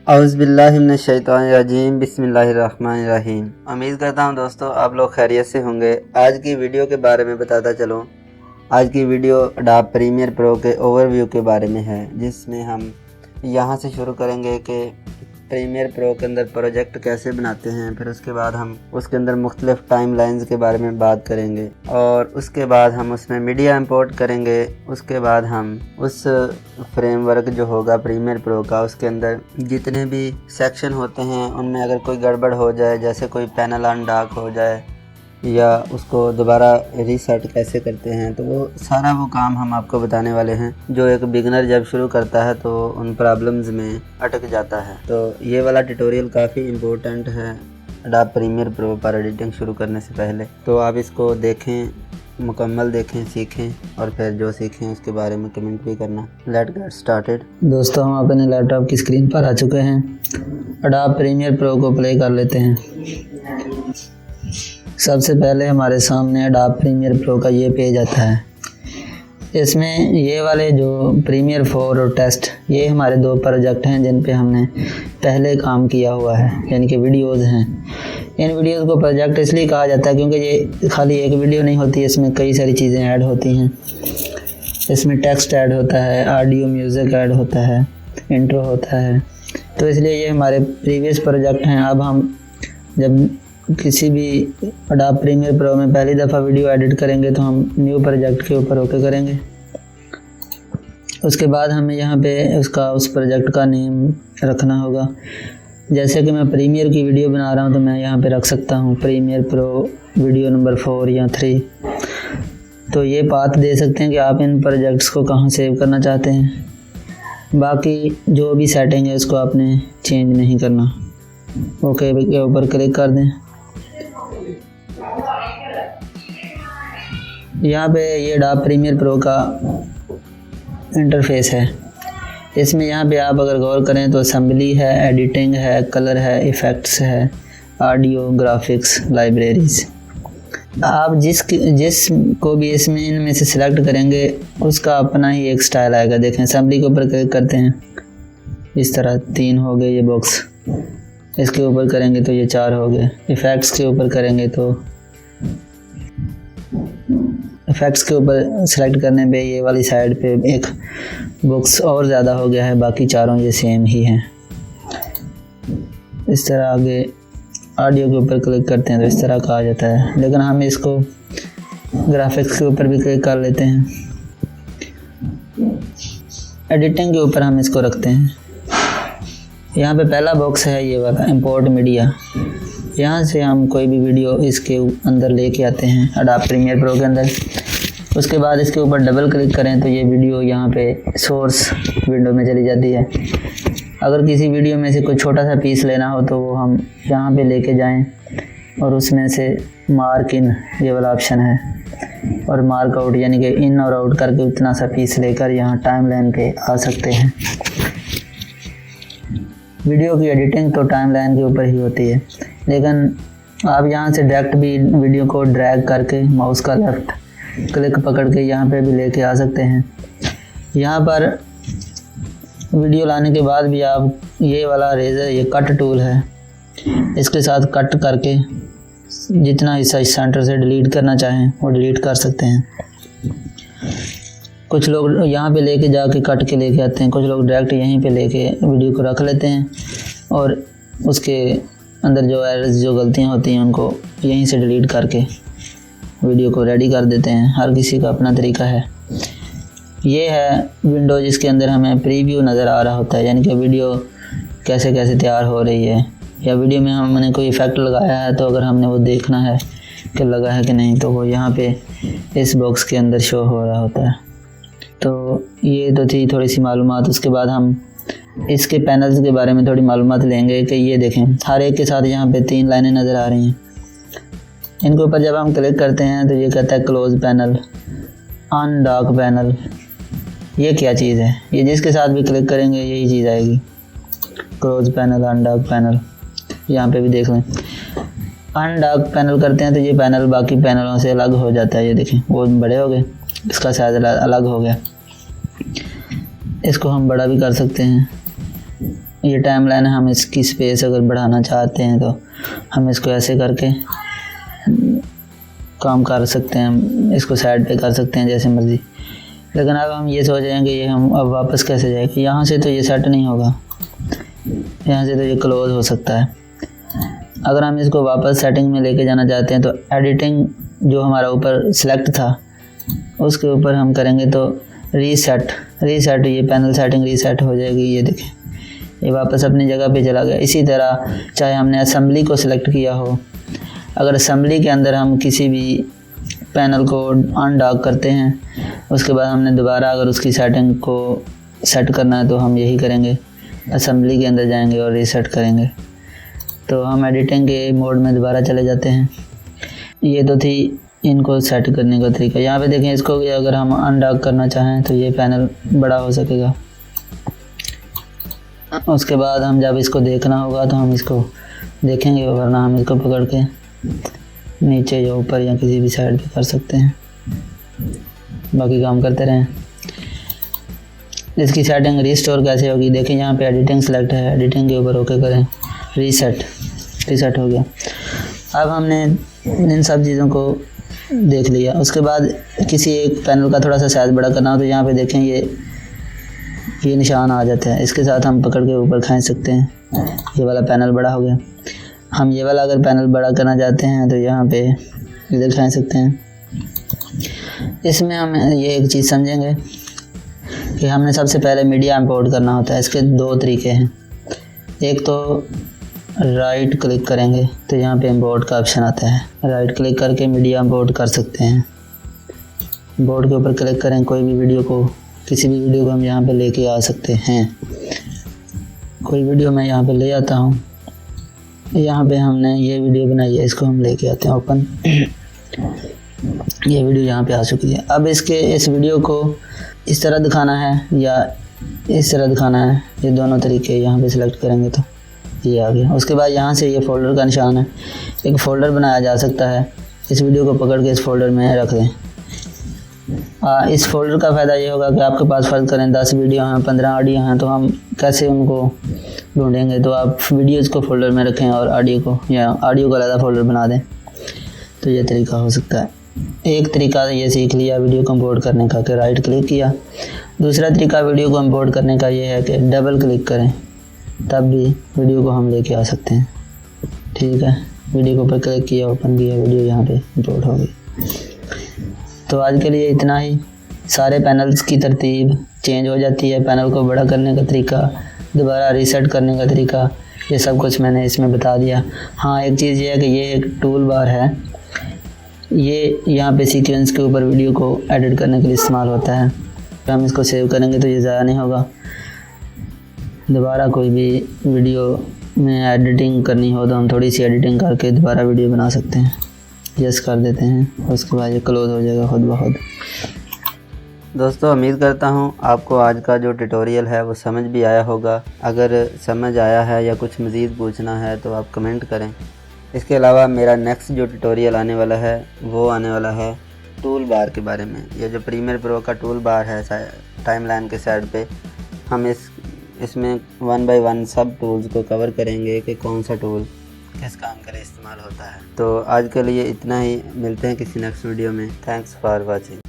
औज़ुबिल्लाहिमिनश्शैतानिर्रजीम बिस्मिल्लाहिर्रहमानिर्रहीम। उम्मीद करता हूँ दोस्तों आप लोग खैरियत से होंगे। आज की वीडियो के बारे में बताता चलूँ। आज की वीडियो अडोब प्रीमियर प्रो के ओवरव्यू के बारे में है, जिसमें हम यहाँ से शुरू करेंगे कि प्रीमियर प्रो के अंदर प्रोजेक्ट कैसे बनाते हैं। फिर उसके बाद हम उसके अंदर मुख्तलिफ टाइम लाइन्स के बारे में बात करेंगे और उसके बाद हम उसमें मीडिया इंपोर्ट करेंगे। उसके बाद हम उस फ्रेमवर्क जो होगा प्रीमियर प्रो का, उसके अंदर जितने भी सेक्शन होते हैं उनमें अगर कोई गड़बड़ हो जाए, जैसे कोई पैनल अनडॉक हो जाए या उसको दोबारा रीसेट कैसे करते हैं, तो वो सारा वो काम हम आपको बताने वाले हैं। जो एक बिगनर जब शुरू करता है तो उन प्रॉब्लम्स में अटक जाता है। तो ये वाला ट्यूटोरियल काफ़ी इम्पोर्टेंट है अडोब प्रीमियर प्रो पर एडिटिंग शुरू करने से पहले। तो आप इसको देखें, मुकम्मल देखें, सीखें और फिर जो सीखें उसके बारे में कमेंट भी करना। Let get started. दोस्तों, हम अपने लैपटॉप की स्क्रीन पर आ चुके हैं। अडोब प्रीमियर प्रो को प्ले कर लेते हैं। सबसे पहले हमारे सामने अडोब प्रीमियर प्रो का ये पेज आता है। इसमें ये वाले जो प्रीमियर 4 और टेस्ट, ये हमारे 2 प्रोजेक्ट हैं जिन पे हमने पहले काम किया हुआ है, यानी कि वीडियोज़ हैं। इन वीडियोज़ को प्रोजेक्ट इसलिए कहा जाता है क्योंकि ये खाली एक वीडियो नहीं होती, इसमें कई सारी चीज़ें ऐड होती हैं। इसमें टेक्स्ट ऐड होता है, ऑडियो म्यूज़िक ऐड होता है, इंट्रो होता है। तो इसलिए ये हमारे प्रीवियस प्रोजेक्ट हैं। अब हम जब किसी भी अडोब प्रीमियर प्रो में पहली दफ़ा वीडियो एडिट करेंगे तो हम न्यू प्रोजेक्ट के ऊपर ओके करेंगे। उसके बाद हमें यहाँ पे उस प्रोजेक्ट का नेम रखना होगा। जैसे कि मैं प्रीमियर की वीडियो बना रहा हूँ तो मैं यहाँ पे रख सकता हूँ प्रीमियर प्रो वीडियो नंबर 4 या 3। तो ये पाथ दे सकते हैं कि आप इन प्रोजेक्ट्स को कहाँ सेव करना चाहते हैं। बाकी जो भी सेटिंग है उसको आपने चेंज नहीं करना। ओके के ऊपर क्लिक कर दें। यहाँ पे ये अडोब प्रीमियर प्रो का इंटरफेस है। इसमें यहाँ पे आप अगर गौर करें तो असेंबली है, एडिटिंग है, कलर है, इफ़ेक्ट्स है, ऑडियो, ग्राफिक्स, लाइब्रेरीज। आप जिस को भी इसमें इनमें से सिलेक्ट करेंगे उसका अपना ही एक स्टाइल आएगा। देखें, असेंबली के ऊपर क्लिक करते हैं, इस तरह 3 हो गए ये बॉक्स। इसके ऊपर करेंगे तो ये 4 हो गए। इफ़ेक्ट्स के ऊपर करेंगे तो इफ़ेक्ट्स के ऊपर सेलेक्ट करने पे ये वाली साइड पे एक बॉक्स और ज़्यादा हो गया है, बाकी चारों ये सेम ही हैं। इस तरह आगे ऑडियो के ऊपर क्लिक करते हैं तो इस तरह का आ जाता है, लेकिन हम इसको ग्राफिक्स के ऊपर भी क्लिक कर लेते हैं। एडिटिंग के ऊपर हम इसको रखते हैं। यहाँ पे पहला बॉक्स है ये वाला इंपोर्ट मीडिया। यहाँ से हम कोई भी वीडियो इसके अंदर लेके आते हैं अडोब प्रीमियर प्रो के अंदर। उसके बाद इसके ऊपर डबल क्लिक करें तो ये वीडियो यहाँ पे सोर्स विंडो में चली जाती है। अगर किसी वीडियो में से कोई छोटा सा पीस लेना हो तो वो हम यहाँ पे लेके जाएं और उसमें से मार्क इन, ये वाला ऑप्शन है, और मार्क आउट, यानी कि इन और आउट करके उतना सा पीस लेकर यहाँ टाइम लाइन पे आ सकते हैं। वीडियो की एडिटिंग तो टाइम लाइन के ऊपर ही होती है, लेकिन आप यहाँ से डायरेक्ट भी वीडियो को ड्रैग करके माउस का लेफ़्ट क्लिक पकड़ के यहाँ पे भी लेके आ सकते हैं। यहाँ पर वीडियो लाने के बाद भी आप ये वाला रेज़र, ये कट टूल है, इसके साथ कट करके जितना हिस्सा इस सेंटर से डिलीट करना चाहें वो डिलीट कर सकते हैं। कुछ लोग यहाँ पे लेके जाके कट के लेके आते हैं, कुछ लोग डायरेक्ट यहीं पे लेके वीडियो को रख लेते हैं और उसके अंदर जो एरर्स, जो गलतियाँ होती हैं उनको यहीं से डिलीट करके वीडियो को रेडी कर देते हैं। हर किसी का अपना तरीका है। ये है विंडो जिसके अंदर हमें प्रीव्यू नज़र आ रहा होता है, यानी कि वीडियो कैसे कैसे तैयार हो रही है, या वीडियो में हमने कोई इफ़ेक्ट लगाया है तो अगर हमने वो देखना है कि लगा है कि नहीं तो वो यहाँ पे इस बॉक्स के अंदर शो हो रहा होता है। तो ये तो थी थोड़ी सी मालूमात। उसके बाद हम इसके पैनल्स के बारे में थोड़ी मालूमात लेंगे कि ये देखें, हर एक के साथ यहाँ पे 3 लाइनें नज़र आ रही हैं। इनके ऊपर जब हम क्लिक करते हैं तो ये कहता है क्लोज पैनल, अनडॉक पैनल। ये क्या चीज़ है? ये जिसके साथ भी क्लिक करेंगे यही चीज़ आएगी, क्लोज पैनल, अनडॉक पैनल। यहाँ पे भी देख लें, अनडॉक पैनल करते हैं तो ये पैनल बाकी पैनलों से अलग हो जाता है। ये देखें, वो बड़े हो गए, इसका साइज अलग हो गया। इसको हम बड़ा भी कर सकते हैं। ये टाइम लाइन है, हम इसकी स्पेस अगर बढ़ाना चाहते हैं तो हम इसको ऐसे करके काम कर सकते हैं, इसको साइड पे कर सकते हैं जैसे मर्ज़ी। लेकिन अब हम ये सोच रहे हैं कि ये हम अब वापस कैसे जाएंगे, यहाँ से तो ये सेट नहीं होगा, यहाँ से तो ये क्लोज़ हो सकता है। अगर हम इसको वापस सेटिंग में लेके जाना चाहते हैं तो एडिटिंग जो हमारा ऊपर सिलेक्ट था उसके ऊपर हम करेंगे तो रीसेट, ये पैनल सेटिंग रीसेट हो जाएगी। ये देखें ये वापस अपनी जगह पे चला गया। इसी तरह चाहे हमने असेंबली को सिलेक्ट किया हो, अगर असेंबली के अंदर हम किसी भी पैनल को अनडॉक करते हैं उसके बाद हमने दोबारा अगर उसकी सेटिंग को सेट करना है तो हम यही करेंगे, असेंबली के अंदर जाएंगे और रीसेट करेंगे। तो हम एडिटिंग के मोड में दोबारा चले जाते हैं। ये तो थी इनको सेट करने का तरीका। यहाँ पे देखें इसको अगर हम अनडॉक करना चाहें तो ये पैनल बड़ा हो सकेगा। उसके बाद हम जब इसको देखना होगा तो हम इसको देखेंगे, वरना हम इसको पकड़ के नीचे या ऊपर या किसी भी साइड पे कर सकते हैं, बाकी काम करते रहें। इसकी सेटिंग रिस्टोर कैसे होगी, देखें यहाँ पे एडिटिंग सेलेक्ट है, एडिटिंग के ऊपर ओके करें, रीसेट हो गया। अब हमने इन सब चीज़ों को देख लिया। उसके बाद किसी एक पैनल का थोड़ा सा साइज़ बड़ा करना हो तो यहाँ पे देखें ये निशान आ जाता है, इसके साथ हम पकड़ के ऊपर खींच सकते हैं। ये वाला पैनल बड़ा हो गया। हम ये वाला अगर पैनल बड़ा करना चाहते हैं तो यहाँ पे इधर खींच सकते हैं। इसमें हम ये एक चीज़ समझेंगे कि हमने सबसे पहले मीडिया इंपोर्ट करना होता है। इसके दो तरीके हैं। एक तो राइट क्लिक करेंगे तो यहाँ पे इंपोर्ट का ऑप्शन आता है, राइट क्लिक करके मीडिया इंपोर्ट कर सकते हैं। इंपोर्ट के ऊपर क्लिक करें, कोई भी वीडियो को, किसी भी वीडियो को हम यहाँ पे लेके आ सकते हैं। कोई वीडियो मैं यहाँ पे ले आता हूँ, यहाँ पे हमने ये वीडियो बनाई है, इसको हम लेके आते हैं ओपन। ये वीडियो यहाँ पे आ चुकी है। अब इस वीडियो को इस तरह दिखाना है या इस तरह दिखाना है, ये दोनों तरीके यहाँ पे सिलेक्ट करेंगे तो ये आ गया। उसके बाद यहाँ से ये फ़ोल्डर का निशान है, एक फ़ोल्डर बनाया जा सकता है। इस वीडियो को पकड़ के इस फोल्डर में रख दें। इस फोल्डर का फ़ायदा ये होगा कि आपके पास फ़र्ज़ करें 10 वीडियो हैं, 15 ऑडियो हैं, तो हम कैसे उनको ढूंढेंगे। तो आप वीडियोज़ को फोल्डर में रखें और ऑडियो को का अलग फोल्डर बना दें, तो ये तरीका हो सकता है। एक तरीका ये सीख लिया वीडियो को इंपोर्ट करने का कि राइट क्लिक किया। दूसरा तरीका वीडियो को इंपोर्ट करने का ये है कि डबल क्लिक करें, तब भी वीडियो को हम लेके आ सकते हैं। ठीक है, वीडियो के ऊपर क्लिक किया, ओपन किया, वीडियो यहाँ पे इंपोर्ट हो गई। तो आज के लिए इतना ही। सारे पैनल्स की तरतीब चेंज हो जाती है, पैनल को बड़ा करने का तरीका, दोबारा रीसेट करने का तरीका, ये सब कुछ मैंने इसमें बता दिया। हाँ, एक चीज़ ये है कि ये एक टूल बार है, ये यहाँ पे सीक्वेंस के ऊपर वीडियो को एडिट करने के लिए इस्तेमाल होता है। हम इसको सेव करेंगे तो ये ज़्यादा नहीं होगा। दोबारा कोई भी वीडियो में एडिटिंग करनी हो तो हम थोड़ी सी एडिटिंग करके दोबारा वीडियो बना सकते हैं। यस कर देते हैं, उसके बाद ये क्लोज़ हो जाएगा खुद ब खुद। दोस्तों, उम्मीद करता हूँ आपको आज का जो ट्यूटोरियल है वो समझ भी आया होगा। अगर समझ आया है या कुछ मज़ीद पूछना है तो आप कमेंट करें। इसके अलावा मेरा नेक्स्ट जो ट्यूटोरियल आने वाला है वो आने वाला है टूल बार के बारे में। ये जो प्रीमियर प्रो का टूल बार है टाइमलाइन के साइड पे, हम इसमें 1 बाय 1 सब टूल्स को कवर करेंगे कि कौन सा टूल किस काम के लिए इस्तेमाल होता है। तो आज के लिए इतना ही, मिलते हैं किसी नेक्स्ट वीडियो में। Thanks for watching.